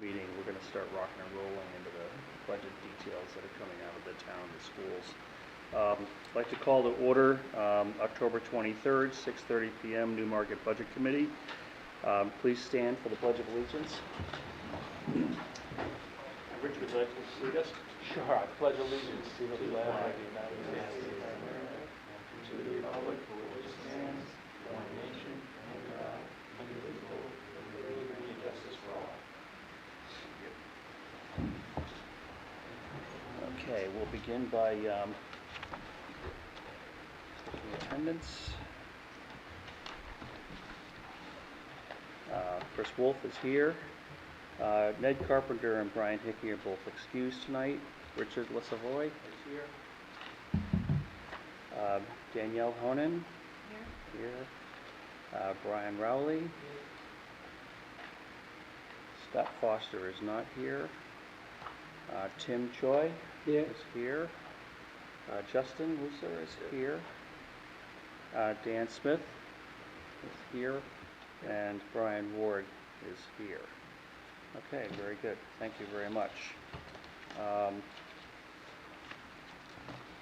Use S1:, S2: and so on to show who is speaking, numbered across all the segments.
S1: meeting, we're going to start rocking and rolling into the budget details that are coming out of the town and the schools. I'd like to call to order October 23rd, 6:30 p.m. Newmarket Budget Committee. Please stand for the Pledge of Allegiance. Rich, would you like to lead us?
S2: Sure. I pledge allegiance to the flag of the United States of America, to the republic for which it stands, one nation, under God, indivisible, with liberty and justice for all.
S1: Okay, we'll begin by taking attendance. Chris Wolf is here. Ned Carpenter and Brian Hickey are both excused tonight. Richard Lesavoy is here. Danielle Honan here. Brian Rowley. Here. Scott Foster is not here. Tim Choi is here. Justin Musser is here. Dan Smith is here. And Brian Ward is here. Okay, very good. Thank you very much.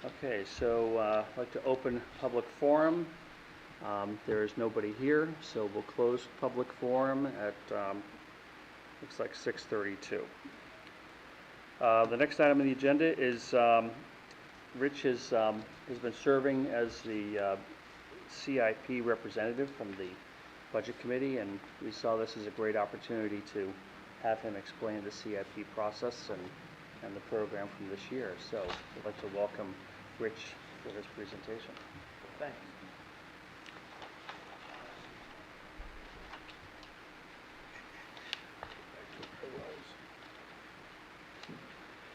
S1: Okay, so I'd like to open public forum. There is nobody here, so we'll close public forum at looks like 6:32. The next item on the agenda is Rich has been serving as the CIP representative from the Budget Committee, and we saw this as a great opportunity to have him explain the CIP process and the program from this year. So I'd like to welcome Rich for his presentation.
S2: Thanks.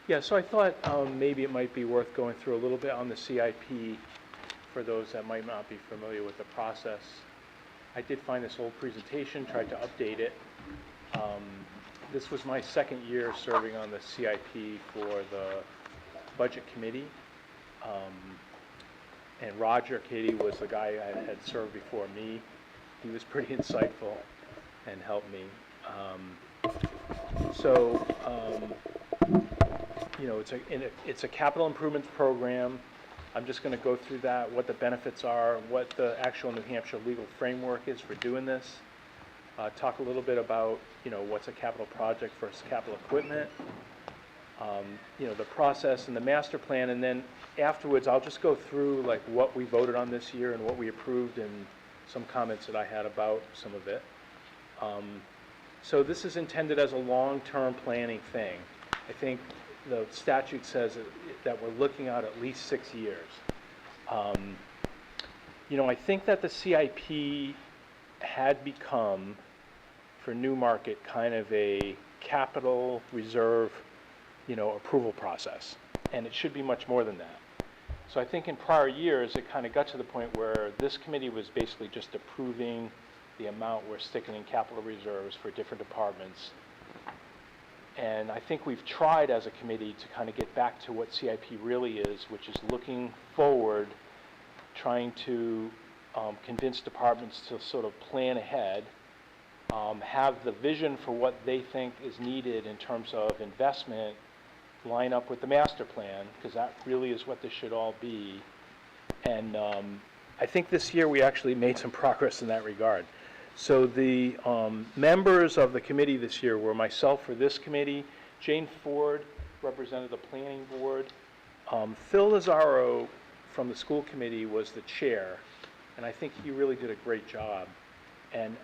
S2: Yeah, so I thought maybe it might be worth going through a little bit on the CIP for those that might not be familiar with the process. I did find this old presentation, tried to update it. This was my second year serving on the CIP for the Budget Committee. And Roger Katie was the guy I had served before me. He was pretty insightful and helped me. You know, it's a capital improvements program. I'm just going to go through that, what the benefits are, what the actual New Hampshire legal framework is for doing this. Talk a little bit about, you know, what's a capital project versus capital equipment. You know, the process and the master plan, and then afterwards I'll just go through like what we voted on this year and what we approved and some comments that I had about some of it. So this is intended as a long-term planning thing. I think the statute says that we're looking at least 6 years. You know, I think that the CIP had become, for Newmarket, kind of a capital reserve, you know, approval process, and it should be much more than that. So I think in prior years, it kind of got to the point where this committee was basically just approving the amount we're sticking in capital reserves for different departments. And I think we've tried as a committee to kind of get back to what CIP really is, which is looking forward, trying to convince departments to sort of plan ahead, have the vision for what they think is needed in terms of investment line up with the master plan, because that really is what this should all be. And I think this year we actually made some progress in that regard. So the members of the committee this year were myself for this committee, Jane Ford represented the planning board, Phil Lazaro from the school committee was the chair, and I think he really did a great job. And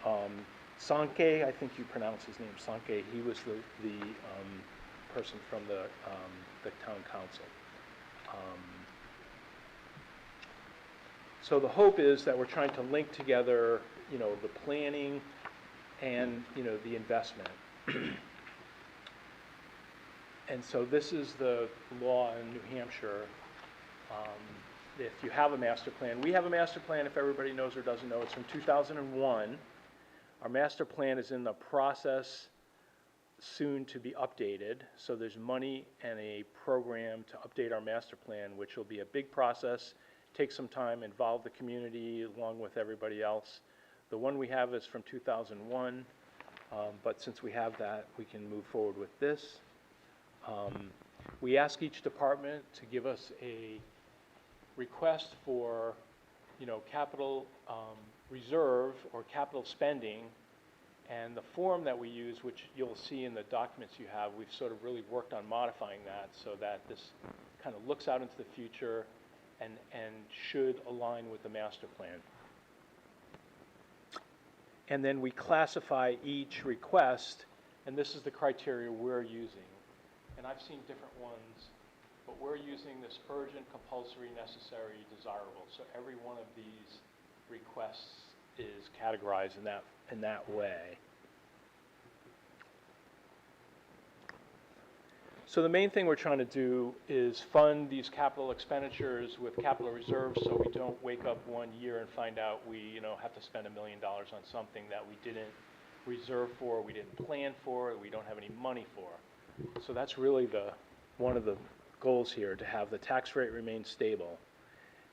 S2: Sanke, I think you pronounce his name, Sanke, he was the person from the town council. So the hope is that we're trying to link together, you know, the planning and, you know, the investment. And so this is the law in New Hampshire. If you have a master plan, we have a master plan, if everybody knows or doesn't know, it's from 2001. Our master plan is in the process soon to be updated. So there's money and a program to update our master plan, which will be a big process, take some time, involve the community along with everybody else. The one we have is from 2001. But since we have that, we can move forward with this. We ask each department to give us a request for, capital reserve or capital spending. And the form that we use, which you'll see in the documents you have, we've sort of really worked on modifying that so that this kind of looks out into the future and should align with the master plan. And then we classify each request, and this is the criteria we're using. And I've seen different ones, but we're using this urgent, compulsory, necessary, desirable. So every one of these requests is categorized in that way. So the main thing we're trying to do is fund these capital expenditures with capital reserves so we don't wake up one year and find out we have to spend $1 million on something that we didn't reserve for, we didn't plan for, we don't have any money for. So that's really one of the goals here, to have the tax rate remain stable.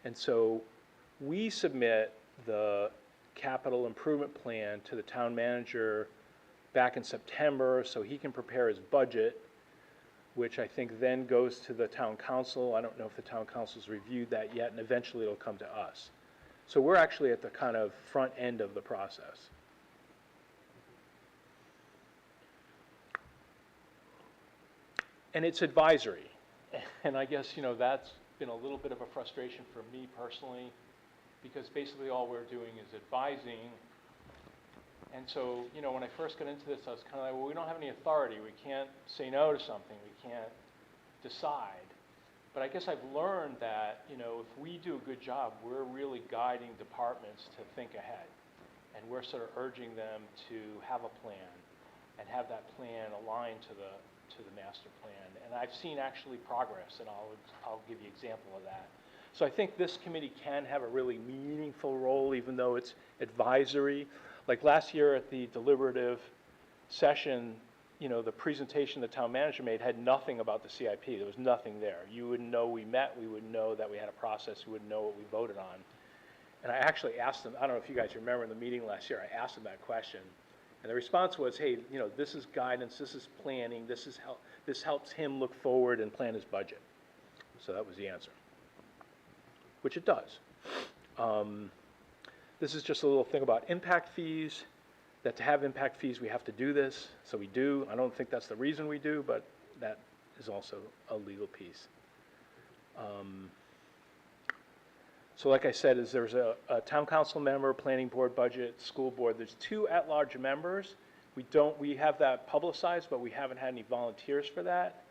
S2: And so we submit the capital improvement plan to the town manager back in September so he can prepare his budget, which I think then goes to the town council. I don't know if the town council's reviewed that yet, and eventually it'll come to us. So we're actually at the kind of front end of the process. And it's advisory. And I guess, that's been a little bit of a frustration for me personally, because basically all we're doing is advising. And so, when I first got into this, I was kind of like, well, we don't have any authority. We can't say no to something. We can't decide. But I guess I've learned that, if we do a good job, we're really guiding departments to think ahead. And we're sort of urging them to have a plan and have that plan aligned to the master plan. And I've seen actually progress, and I'll give you an example of that. So I think this committee can have a really meaningful role, even though it's advisory. Like last year at the deliberative session, the presentation the town manager made had nothing about the CIP. There was nothing there. You wouldn't know we met. We wouldn't know that we had a process. We wouldn't know what we voted on. And I actually asked them, I don't know if you guys remember in the meeting last year, I asked them that question. And the response was, hey, this is guidance, this is planning, this helps him look forward and plan his budget. So that was the answer, which it does. This is just a little thing about impact fees, that to have impact fees, we have to do this. So we do. I don't think that's the reason we do, but that is also a legal piece. So like I said, there's a town council member, planning board, budget, school board. There's 2 at-large members. We have that publicized, but we haven't had any volunteers for that.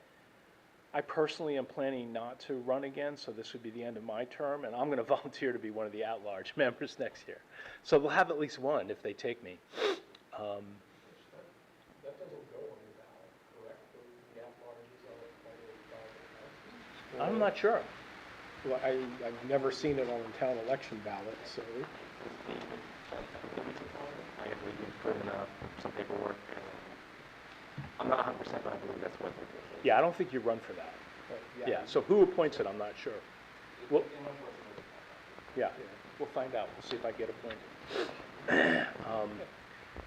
S2: I personally am planning not to run again, so this would be the end of my term, and I'm going to volunteer to be one of the at-large members next year. So we'll have at least one if they take me.
S3: That doesn't go on your ballot, correct? The at-larges are part of the ballot.
S2: I'm not sure.
S3: Well, I've never seen it on a town election ballot, so.
S4: I guess we can put in some paperwork. I'm not 100%, but I believe that's what they're doing.
S2: Yeah, I don't think you run for that.
S3: But
S2: Yeah, so who appoints it, I'm not sure. Well, yeah, we'll find out. We'll see if I get appointed.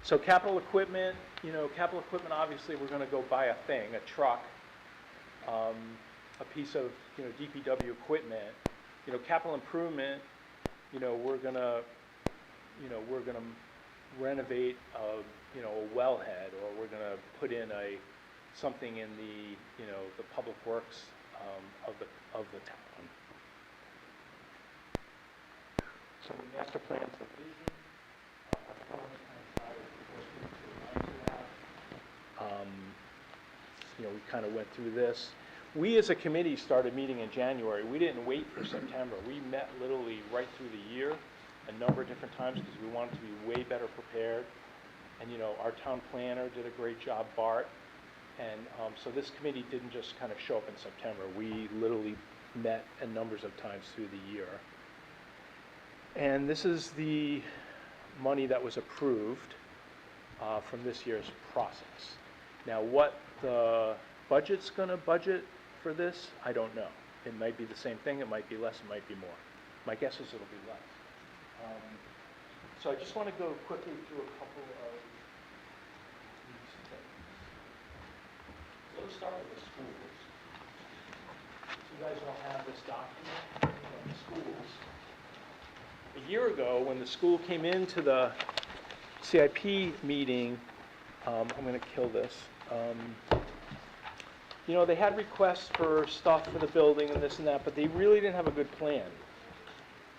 S2: So capital equipment, obviously, we're going to go buy a thing, a truck, a piece of, DPW equipment. Capital improvement, we're going to renovate a wellhead, or we're going to put in something in the public works of the town. So the master plan's the vision. We kind of went through this. We as a committee started meeting in January. We didn't wait for September. We met literally right through the year a number of different times because we wanted to be way better prepared. And our town planner did a great job, Bart. And so this committee didn't just kind of show up in September. We literally met a numbers of times through the year. And this is the money that was approved from this year's process. Now, what the budget's going to budget for this, I don't know. It might be the same thing, it might be less, it might be more. My guess is it'll be less. So I just want to go quickly through a couple of let's start with the schools. You guys all have this document from the schools. A year ago, when the school came into the CIP meeting, I'm going to kill this. You know, they had requests for stuff for the building and this and that, but they really didn't have a good plan.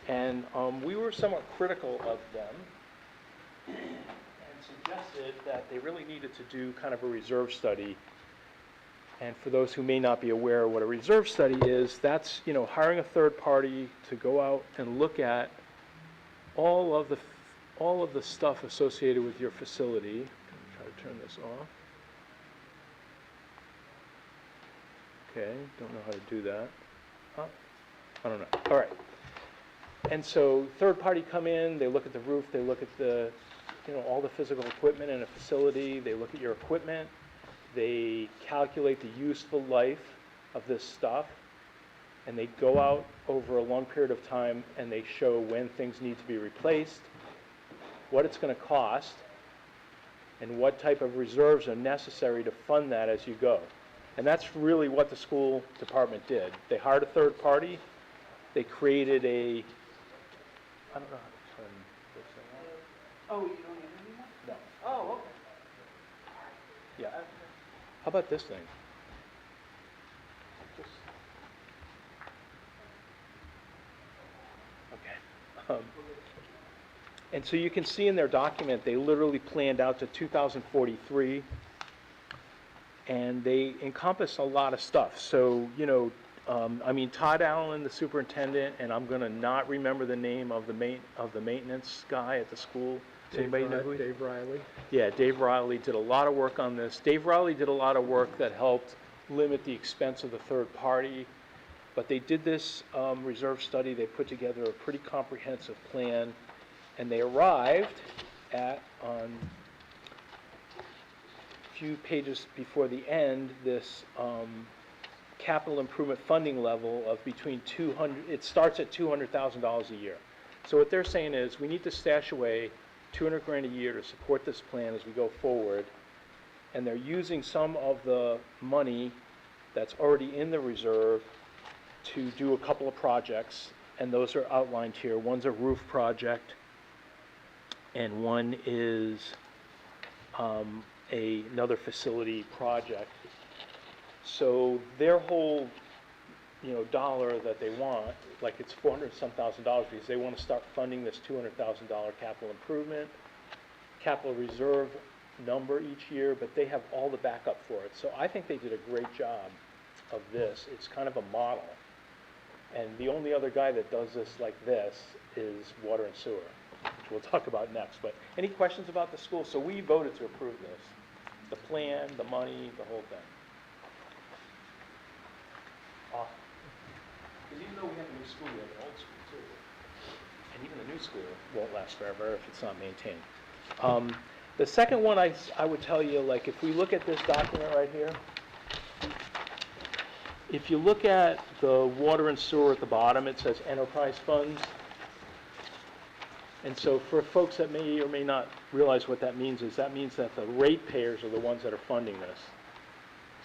S2: And we were somewhat critical of them and suggested that they really needed to do kind of a reserve study. And for those who may not be aware of what a reserve study is, that's, you know, hiring a third party to go out and look at all of the stuff associated with your facility. I'm going to try to turn this off. Okay, don't know how to do that. Huh? I don't know. All right. And so third party come in, they look at the roof, they look at the, you know, all the physical equipment in a facility, they look at your equipment, they calculate the useful life of this stuff, and they go out over a long period of time and they show when things need to be replaced, what it's going to cost, and what type of reserves are necessary to fund that as you go. And that's really what the school department did. They hired a third party. They created a, I don't know how to turn this thing on.
S5: Oh, you don't have any more?
S2: No.
S5: Oh, okay.
S2: Yeah. How about this thing? Just, okay. And so you can see in their document, they literally planned out to 2043. And they encompass a lot of stuff. So, you know, I mean, Todd Allen, the superintendent, and I'm going to not remember the name of the maintenance guy at the school. Does anybody know who?
S3: Dave Riley.
S2: Yeah, Dave Riley did a lot of work on this. Dave Riley did a lot of work that helped limit the expense of the third party. But they did this reserve study. They put together a pretty comprehensive plan, and they arrived at, on few pages before the end, this capital improvement funding level of between 200, it starts at $200,000 a year. So what they're saying is we need to stash away 200 grand a year to support this plan as we go forward. And they're using some of the money that's already in the reserve to do a couple of projects, and those are outlined here. One's a roof project, and one is another facility project. So their whole, you know, dollar that they want, like it's $400-some thousand because they want to start funding this $200,000 capital improvement, capital reserve number each year, but they have all the backup for it. So I think they did a great job of this. It's kind of a model. And the only other guy that does this like this is water and sewer, which we'll talk about next. But any questions about the school? So we voted to approve this. The plan, the money, the whole thing. Awesome. Because even though we have a new school, we have an old school too. And even the new school won't last forever if it's not maintained. The second one I would tell you, like if we look at this document right here, if you look at the water and sewer at the bottom, it says enterprise funds. And so for folks that may or may not realize what that means is that means that the ratepayers are the ones that are funding this.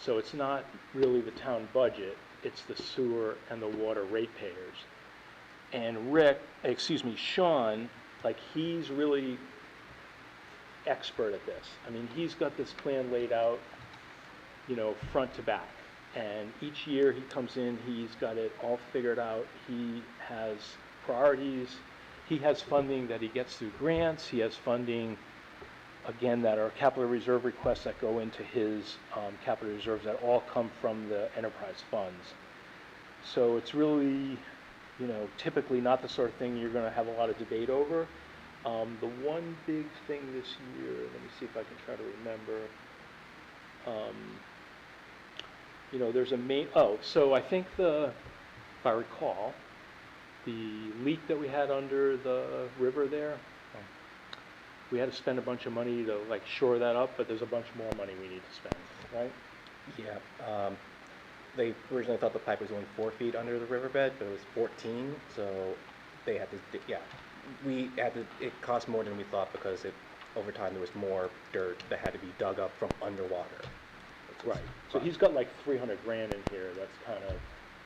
S2: So it's not really the town budget, it's the sewer and the water ratepayers. And Sean, like he's really expert at this. I mean, he's got this plan laid out, you know, front to back. And each year he comes in, he's got it all figured out. He has priorities. He has funding that he gets through grants. He has funding, again, that are capital reserve requests that go into his capital reserves that all come from the enterprise funds. So it's really, you know, typically not the sort of thing you're going to have a lot of debate over. The one big thing this year, let me see if I can try to remember. You know, there's a so I think if I recall, the leak that we had under the river there, we had to spend a bunch of money to like shore that up, but there's a bunch more money we need to spend, right?
S4: Yeah, they originally thought the pipe was only 4 feet under the riverbed, but it was 14, so they had to, it cost more than we thought because over time there was more dirt that had to be dug up from underwater.
S2: Right, so he's got like 300 grand in here, that's kind of,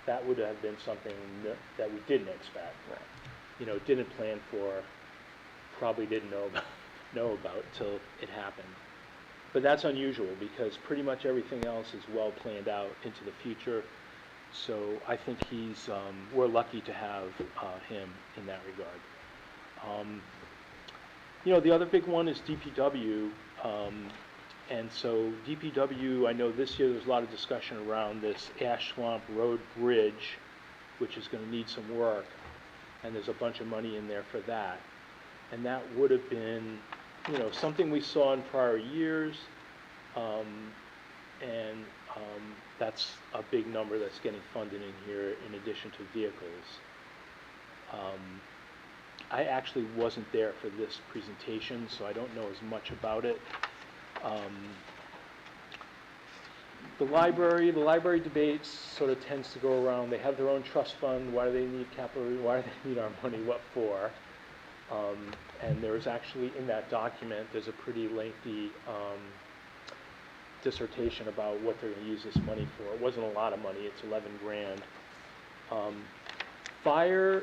S2: that would have been something that we didn't expect.
S4: Right.
S2: You know, didn't plan for, probably didn't know about till it happened. But that's unusual, because pretty much everything else is well planned out into the future. So I think we're lucky to have him in that regard. You know, the other big one is DPW. And so DPW, I know this year there's a lot of discussion around this Ash Swamp Road Bridge, which is going to need some work. And there's a bunch of money in there for that. And that would have been, you know, something we saw in prior years. That's a big number that's getting funded in here in addition to vehicles. I actually wasn't there for this presentation, so I don't know as much about it. The library debates sort of tends to go around, they have their own trust fund, why do they need capital, why do they need our money, what for? And there's actually, in that document, there's a pretty lengthy dissertation about what they're going to use this money for. It wasn't a lot of money, it's 11 grand. Fire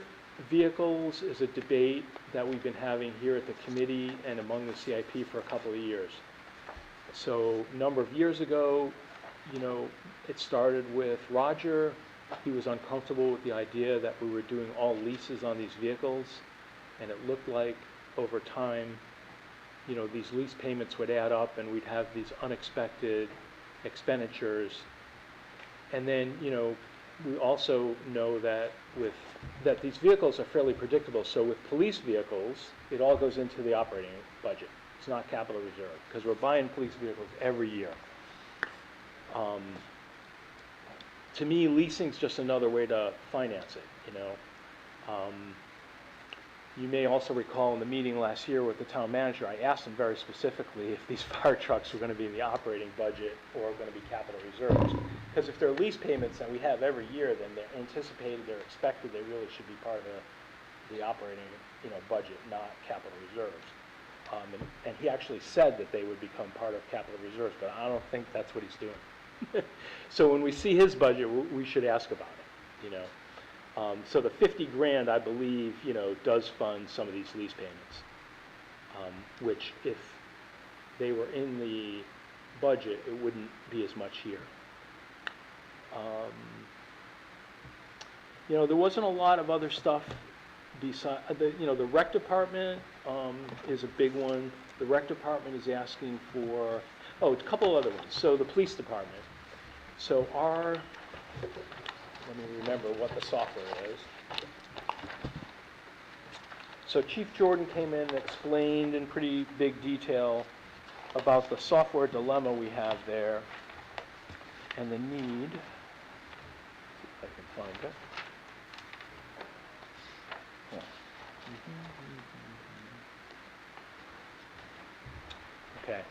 S2: vehicles is a debate that we've been having here at the committee and among the CIP for a couple of years. So a number of years ago, you know, it started with Roger. He was uncomfortable with the idea that we were doing all leases on these vehicles, and it looked like over time, you know, these lease payments would add up and we'd have these unexpected expenditures. And then, you know, we also know that that these vehicles are fairly predictable. So with police vehicles, it all goes into the operating budget. It's not capital reserve, because we're buying police vehicles every year. To me, leasing's just another way to finance it, you know. You may also recall in the meeting last year with the town manager, I asked him very specifically if these fire trucks were going to be in the operating budget or going to be capital reserves. Because if they're lease payments that we have every year, then they're anticipated, they're expected, they really should be part of the operating, you know, budget, not capital reserves. And he actually said that they would become part of capital reserves, but I don't think that's what he's doing. So when we see his budget, we should ask about it, you know. So the 50 grand, I believe, you know, does fund some of these lease payments, which if they were in the budget, it wouldn't be as much here. You know, there wasn't a lot of other stuff besides, you know, the rec department is a big one. The rec department is asking for, a couple other ones. So the police department. So let me remember what the software is. So Chief Jordan came in and explained in pretty big detail about the software dilemma we have there and the need. If I can find it. Okay.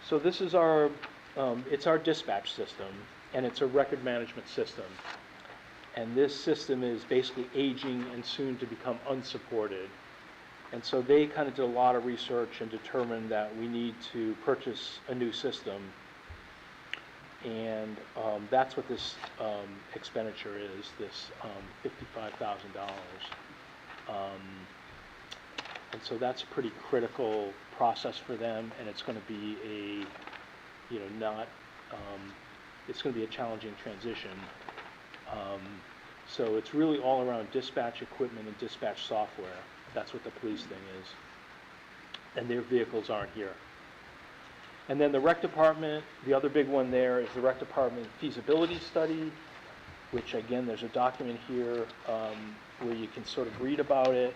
S2: So this is our, it's our dispatch system, and it's a record management system. And this system is basically aging and soon to become unsupported. And so they kind of did a lot of research and determined that we need to purchase a new system. And that's what this expenditure is, this $55,000. And so that's a pretty critical process for them, and it's going to be a, you know, it's going to be a challenging transition. So it's really all around dispatch equipment and dispatch software. That's what the police thing is. And their vehicles aren't here. And then the rec department, the other big one there is the rec department feasibility study, which again, there's a document here where you can sort of read about it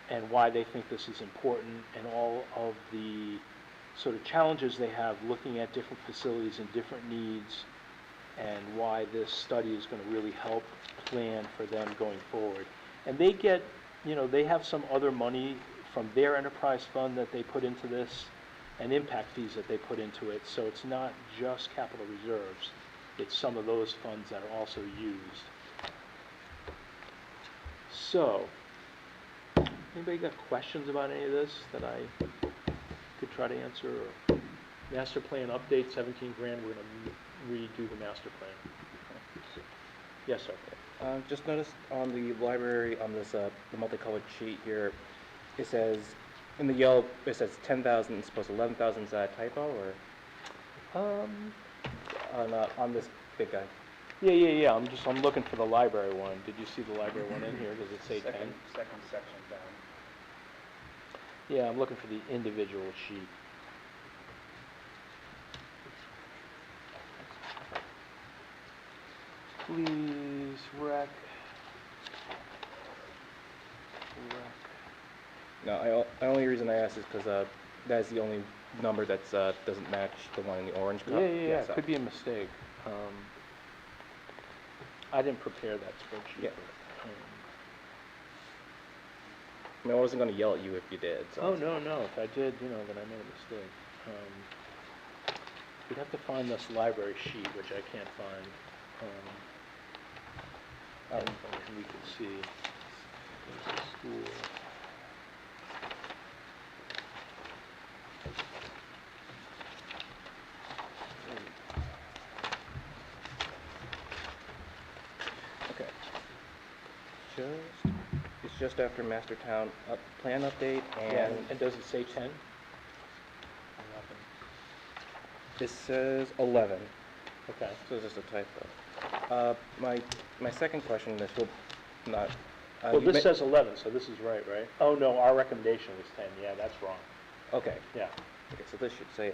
S2: and why they think this is important and all of the sort of challenges they have looking at different facilities and different needs and why this study is going to really help plan for them going forward. And they get, you know, they have some other money from their enterprise fund that they put into this and impact fees that they put into it. So it's not just capital reserves. It's some of those funds that are also used. So, anybody got questions about any of this that I try to answer. Master plan update, 17 grand, we're gonna redo the master plan. Yes, sir.
S4: Just noticed on the library, on this, the multicolored sheet here, it says, in the yellow, it says 10,000, it's supposed to 11,000, is that a typo, or on this big guy?
S2: Yeah, I'm looking for the library one. Did you see the library one in here? Does it say 10?
S1: Second section down.
S2: Yeah, I'm looking for the individual sheet. Please, rec.
S4: No, the only reason I asked is because that's the only number that's doesn't match the one in the orange cup.
S2: Yeah, it
S4: so-
S2: could be a mistake. I didn't prepare that spreadsheet.
S4: Yeah.
S2: but,
S4: I mean, I wasn't going to yell at you if you did. So.
S2: Oh, no, if I did, then I made a mistake. We'd have to find this library sheet, which I can't find. And we can see, there's the school.
S4: Okay. It's just after master town plan update,
S2: Yeah,
S4: and
S2: and does it say 10?
S4: this says 11.
S2: Okay.
S4: So it's just a typo. My second question, this will not.
S2: Well,
S4: you
S2: this
S4: ma-
S2: says 11, so this is right? Oh, no, our recommendation was 10. Yeah, that's wrong.
S4: Okay.
S2: Yeah,
S4: Okay, so this should say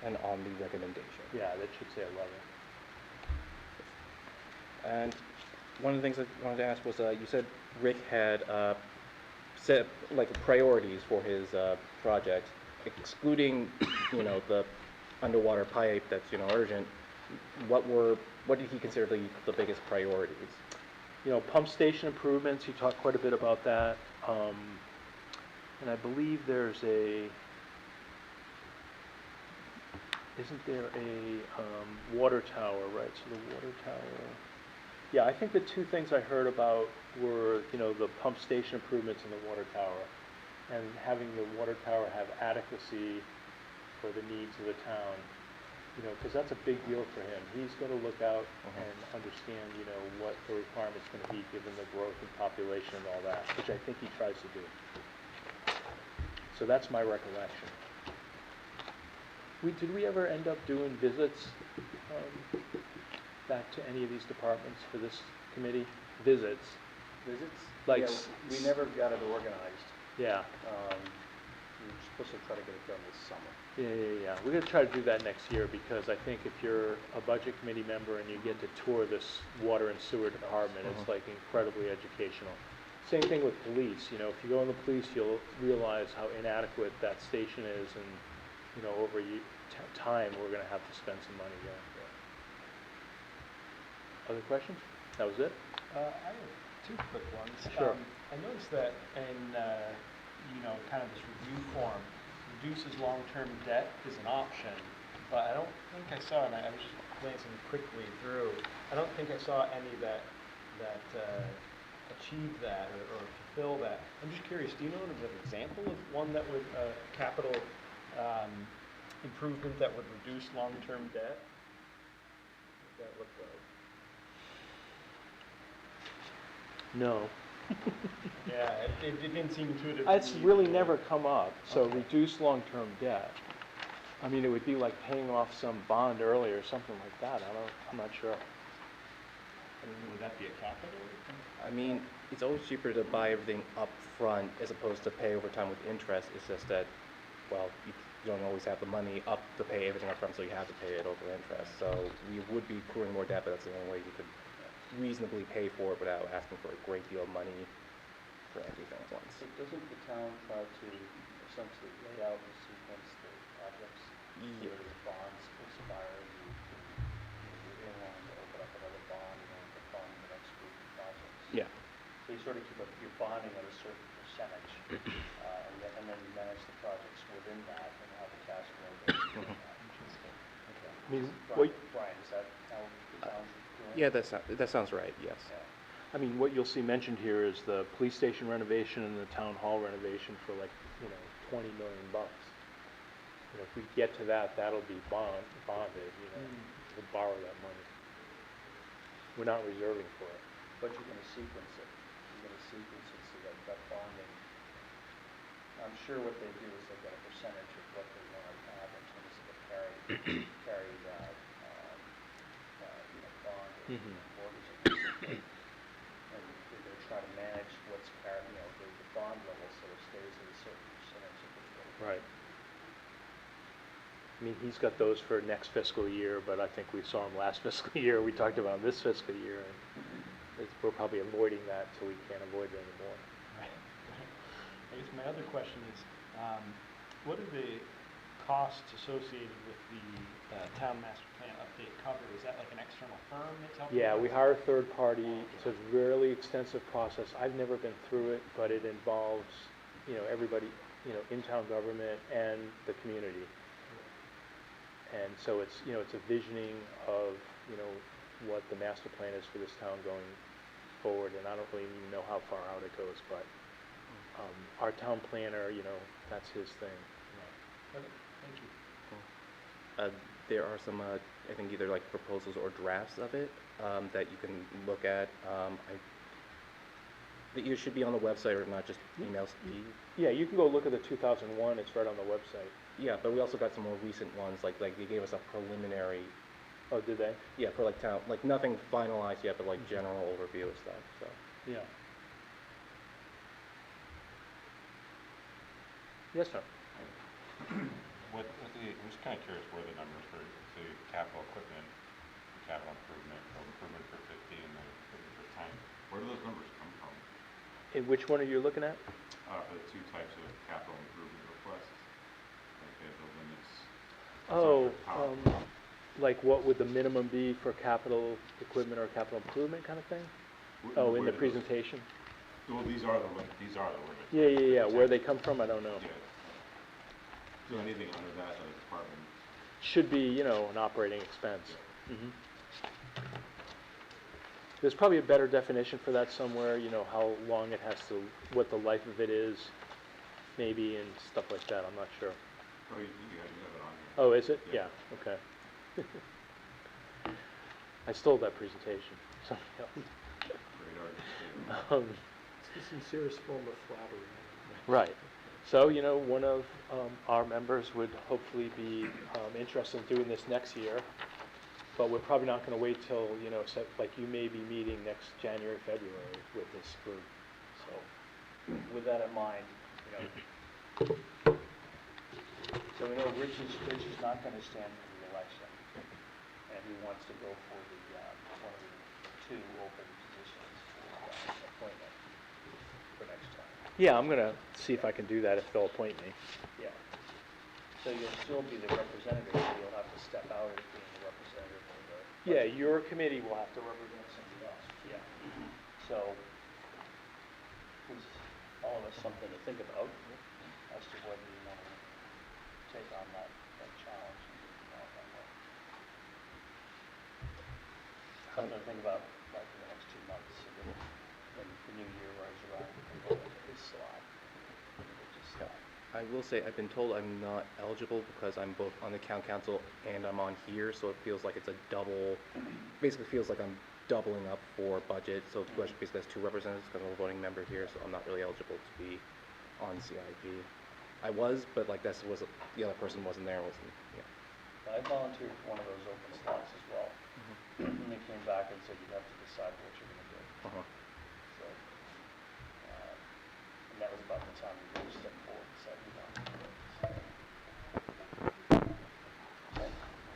S4: 11, and on the recommendation.
S2: yeah, that should say 11.
S4: And one of the things I wanted to ask was, you said Rick had set like priorities for his project, excluding, the underwater pipe that's urgent. What did he consider the biggest priorities?
S2: Pump station improvements, he talked quite a bit about that. And I believe there's isn't there a water tower, right? So the water tower, yeah, I think the two things I heard about were, the pump station improvements in the water tower and having the water tower have adequacy for the needs of the town. Because that's a big deal for him. He's going to look out and understand, what the requirement's going to be given the growth in population and all that, which I think he tries to do. So that's my recollection. Did we ever end up doing visits back to any of these departments for this committee? Visits? Like,
S1: Yeah, we never got it organized.
S2: Yeah.
S1: We were supposed to try to get it done this summer.
S2: Yeah. We're gonna try to do that next year, because I think if you're a budget committee member and you get to tour this water and sewer department, it's like incredibly educational. Same thing with police, if you go in the police, you'll realize how inadequate that station is, and, over time, we're gonna have to spend some money there. Other questions? That was it?
S3: I have two quick ones.
S2: Sure.
S3: I noticed that in, kind of this review form, reduces long-term debt is an option, but I don't think I saw, and I was just glancing quickly through, I don't think I saw any that achieve that or fulfill that. I'm just curious, do you know of an example of one that would, capital improvement that would reduce long-term debt? What does that look like?
S2: No.
S3: Yeah, it didn't seem intuitive.
S2: It's really never come up, so reduce long-term debt. I mean, it would be like paying off some bond early or something like that. I'm not sure.
S3: Would that be a capital?
S4: I mean, it's always cheaper to buy everything up front as opposed to pay over time with interest. It's just that, well, you don't always have the money up to pay everything up front, so you have to pay it over interest. So we would be accruing more debt, but that's the only way you could reasonably pay for it without asking for a great deal of money for everything at once.
S1: So doesn't the town try to essentially lay out and sequence the projects?
S4: Yeah.
S1: Where the bonds expire, you're in line to open up another bond in order to fund the next group of projects.
S4: Yeah.
S1: So you sort of keep your bonding at a certain percentage, and then you manage the projects within that and how the cash flow goes. Interesting. Okay.
S2: I mean,
S1: Brian, is that how the town's doing?
S4: Yeah, that sounds right, yes.
S1: Yeah.
S2: I mean, what you'll see mentioned here is the police station renovation and the town hall renovation for like, $20 million. you know, if we get to that, that'll be bonded, you know, we'll borrow that money. We're not reserving for it.
S1: But you're gonna sequence it. You're gonna sequence it so that bonding. I'm sure what they do is they've got a percentage of what they want to have in terms of a carried, you know, bond or
S2: Mhm.
S1: mortgage. Or something. And they're gonna try to manage what's carried, you know, the bond level so it stays at a certain percentage of the total.
S2: Right. I mean, he's got those for next fiscal year, but I think we saw him last fiscal year. We talked about him this fiscal year, and we're probably avoiding that till we can't avoid it anymore.
S3: Right. I guess my other question is, what are the costs associated with the town master plan update cover? Is that like an external firm that's helping?
S2: Yeah,
S3: you
S2: we
S3: out?
S2: hire a third party. It's a really extensive process. I've never been through it, but it involves, you know, everybody, you know, in town government and the community. And so it's, you know, it's a visioning of, you know, what the master plan is for this town going forward, and I don't really even know how far out it goes, but our town planner, you know, that's his thing.
S3: Right. Okay, thank you.
S4: There are some, I think either like proposals or drafts of it that you can look at. That either should be on the website or not, just emails to you.
S2: Yeah, you can go look at the 2001, it's right on the website.
S4: Yeah, but we also got some more recent ones, like they gave us a preliminary,
S2: Oh, did they?
S4: yeah, for like town, like nothing finalized yet, but like general overview of stuff, so.
S2: Yeah. Yes, sir.
S6: I'm just kind of curious where the numbers for the capital equipment, capital improvement, or improvement for 50 and the improvement for 10, where do those numbers come from?
S2: And which one are you looking at?
S6: For the two types of capital improvement requests, like the limits.
S2: Oh,
S6: Top.
S2: like what would the minimum be for capital equipment or capital improvement kind of thing? Oh, in the
S6: Where do those-
S2: presentation?
S6: Well, these are the limits. These are the limits.
S2: Yeah, yeah, yeah. Where they come from, I don't know.
S6: Yeah. So anything under that, the department.
S2: Should be, you know, an operating expense. Mhm. There's probably a better definition for that somewhere, you know, how long it has to, what the life of it is, maybe, and stuff like that. I'm not sure.
S6: Oh, you have it on here.
S2: Oh, is it?
S6: Yeah.
S2: Yeah, okay. I stole that presentation. Somebody else.
S6: Great artist.
S3: It's the sincerest form of flattery.
S2: Right. So, you know, one of our members would hopefully be interested in doing this next year, but we're probably not going to wait till, you know, like you may be meeting next January, February with this group. So,
S1: With that in mind, you know, so we know Rich is not gonna stand for the election, and he wants to go for the, one of the two open positions for appointment for next time.
S2: yeah, I'm going to see if I can do that if they'll appoint me.
S1: Yeah. So you'll still be the representative, so you'll have to step out as being the representative of the.
S2: Yeah, your committee will have to represent somebody else.
S1: Yeah. So, gives all of us something to think about as to whether you want to take on that challenge and do that way. Something to think about, like, in the next 2 months, so that when the new year rolls around, we can go into this slot.
S4: I will say, I've been told I'm not eligible because I'm both on the town council and I'm on here, so it feels like it's a double, basically feels like I'm doubling up for budget, so basically has two representatives because I'm a voting member here, so I'm not really eligible to be on CIP. I was, but like the other person wasn't there, yeah.
S1: I volunteered for one of those open slots as well. And they came back and said, you have to decide what you're gonna do.
S4: Uh-huh.
S1: So, and that was about the time we really stepped forward and said, we want to do it.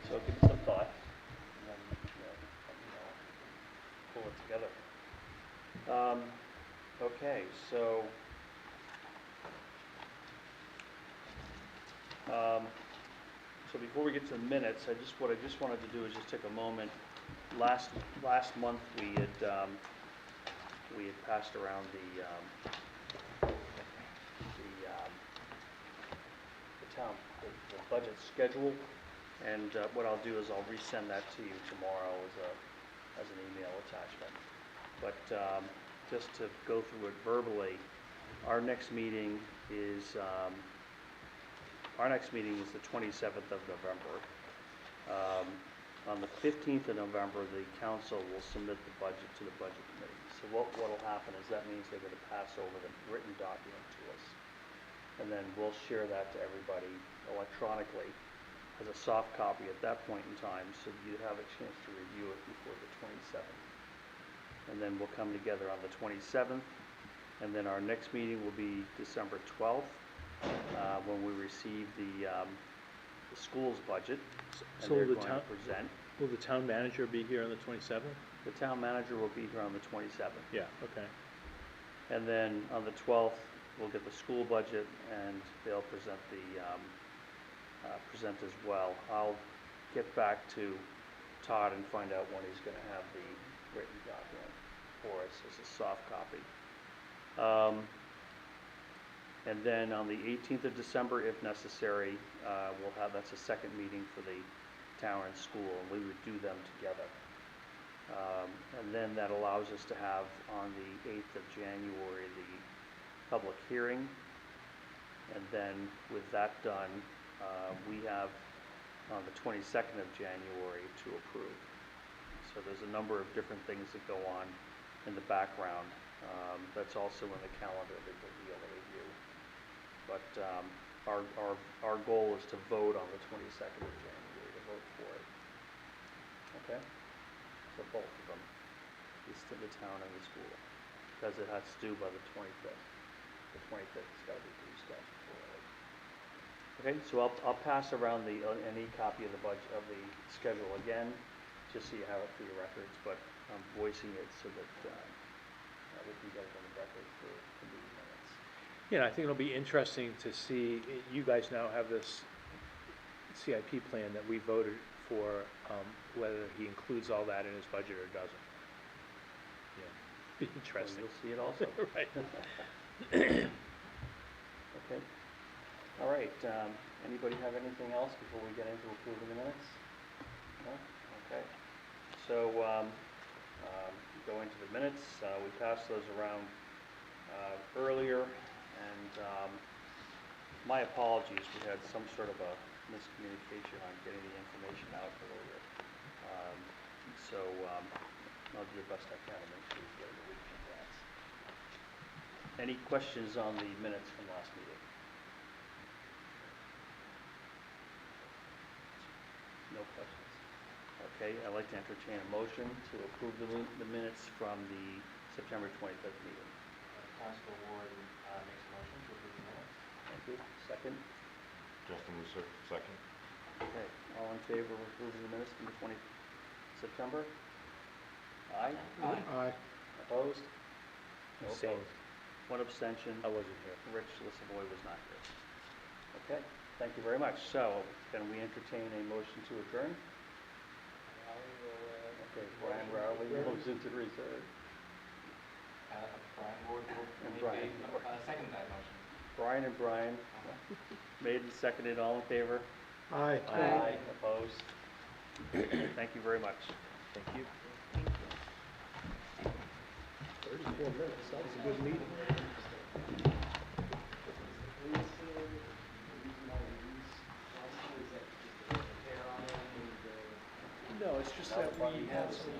S1: So give it some thought, and then, let me know, pull it together. Okay, so, so before we get to the minutes, what I just wanted to do is just take a moment. Last month, we had passed around the town, the budget schedule, and what I'll do is I'll resend that to you tomorrow as an email attachment. But just to go through it verbally, our next meeting is our next meeting is the 27th of November. On the 15th of November, the council will submit the budget to the budget committee. So what'll happen is that means they're gonna pass over the written document to us. And then we'll share that to everybody electronically as a soft copy at that point in time, so you have a chance to review it before the 27th. And then we'll come together on the 27th, and then our next meeting will be December 12th, when we receive the school's budget, and
S2: So
S1: they're
S2: will
S1: going
S2: the
S1: to
S2: town,
S1: present.
S2: will the town manager be here on the 27th?
S1: The town manager will be here on the 27th.
S2: Yeah, okay.
S1: And then on the 12th, we'll get the school budget, and they'll present present as well. I'll get back to Todd and find out when he's gonna have the written document for us as a soft copy. And then on the 18th of December, if necessary, that's a second meeting for the town and school, and we would do them together. And then that allows us to have on the 8th of January, the public hearing. And then with that done, we have on the 22nd of January to approve. So there's a number of different things that go on in the background. That's also in the calendar that we'll be able to review. But our goal is to vote on the 22nd of January, to vote for it. Okay? So both of them, is to the town and the school, because it has to do by the 25th. The 25th has got to be pretty statutorily. Okay, so I'll pass around any copy of the budget, of the schedule again, just so you have it for your records, but I'm voicing it so that we can get it on the record for meeting minutes.
S2: Yeah, I think it'll be interesting to see, you guys now have this CIP plan that we voted for, whether he includes all that in his budget or doesn't. Yeah, be interesting.
S1: You'll see it also.
S2: Right.
S1: Okay. All right, anybody have anything else before we get into approving the minutes? No? Okay. So, go into the minutes, we passed those around earlier, and my apologies, we had some sort of a miscommunication on getting the information out earlier. So, I'll do the best I can to make sure we get it a week in advance. Any questions on the minutes from last meeting? No questions. Okay, I'd like to entertain a motion to approve the minutes from the September 25th meeting.
S3: Constable Ward makes a motion to approve the minutes.
S1: Thank you. Second?
S6: Justin Lucer, second.
S1: Okay, all in favor of approving the minutes from the 20th September? Aye?
S2: Aye.
S1: Opposed? No
S2: Abstained.
S1: opposed. One abstention.
S2: I wasn't here.
S1: Rich Lissavoy was not here. Okay, thank you very much. So, can we entertain a motion to adjourn? Okay, Brian Rowley moves into reserve.
S3: Brian Ward
S1: And
S3: will
S1: Brian.
S3: second that motion.
S1: Brian and Brian, made and seconded, all in favor?
S2: Aye.
S1: Aye. Opposed? Thank you very much.
S2: Thank you. 34 minutes, that was a good meeting. No, it's just that we have some